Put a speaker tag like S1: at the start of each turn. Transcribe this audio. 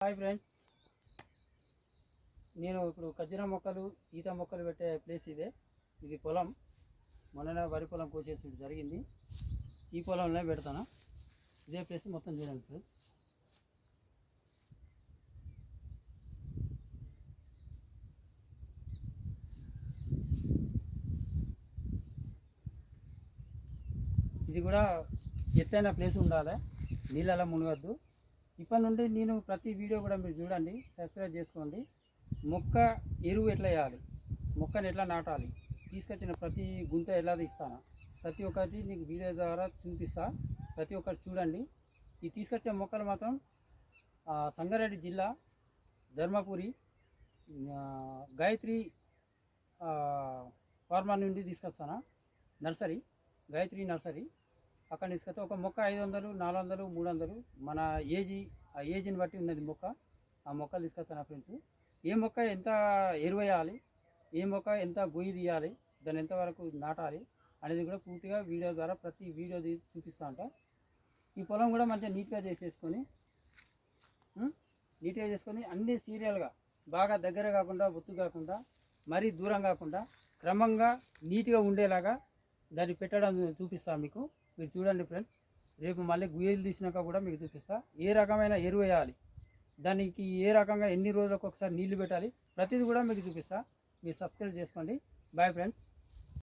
S1: Hi friends, నేను ఇప్పుడు ఖర్జూర మొక్కలు ఈత మొక్కలు పెట్టే ప్లేస్ ఇదే. ఇది పొలం. మొన్న వరి పొలం కోసేసి జరిగింది. ఈ పొలంలో పెడతాను. ఇదే ప్లేస్ మొత్తం చూడండి ఫ్రెండ్స్. ఇది కూడా ఎత్తైన ప్లేస్ ఉండాలి, నీళ్ళలా మునగద్దు. ఇప్పటి నుండి నేను ప్రతి వీడియో కూడా మీరు చూడండి, సబ్స్క్రైబ్ చేసుకోండి. మొక్క ఎరువు ఎట్లా వేయాలి, మొక్కను ఎట్లా నాటాలి, తీసుకొచ్చిన ప్రతి గుంత ఎలా తీస్తాను, ప్రతి ఒక్కటి నీకు వీడియో ద్వారా చూపిస్తా. ప్రతి ఒక్కటి చూడండి. ఈ తీసుకొచ్చే మొక్కలు మాత్రం సంగారెడ్డి జిల్లా ధర్మపురి గాయత్రి ఫార్మర్ నుండి తీసుకొస్తాను. Nursery, Gayatri nursery. అక్కడ తీసుకొస్తే ఒక మొక్క 500, 400, 300 మన ఆ ఏజ్ని బట్టి ఉన్నది మొక్క. ఆ మొక్కలు తీసుకొస్తాను ఫ్రెండ్స్. ఏ మొక్క ఎంత ఎరువు వేయాలి, ఏ మొక్క ఎంత గొయ్యి తీయాలి, దాన్ని ఎంతవరకు నాటాలి అనేది కూడా పూర్తిగా వీడియో ద్వారా ప్రతి వీడియో చూపిస్తూ ఉంటా. ఈ పొలం కూడా మంచిగా నీట్గా చేసేసుకొని అన్ని సీరియల్గా బాగా దగ్గర కాకుండా ఒత్తు కాకుండా మరీ దూరం కాకుండా క్రమంగా నీట్గా ఉండేలాగా దాన్ని పెట్టడం చూపిస్తాను మీకు. మీరు చూడండి ఫ్రెండ్స్. రేపు మళ్ళీ గుయ్యలు తీసినాక కూడా మీకు చూపిస్తా. ఏ రకమైన ఎరువు వేయాలి, దానికి ఏ రకంగా ఎన్ని రోజులకు ఒకసారి నీళ్లు పెట్టాలి, ప్రతిదీ కూడా మీకు చూపిస్తా. మీరు సబ్స్క్రైబ్ చేసుకోండి. Bye friends.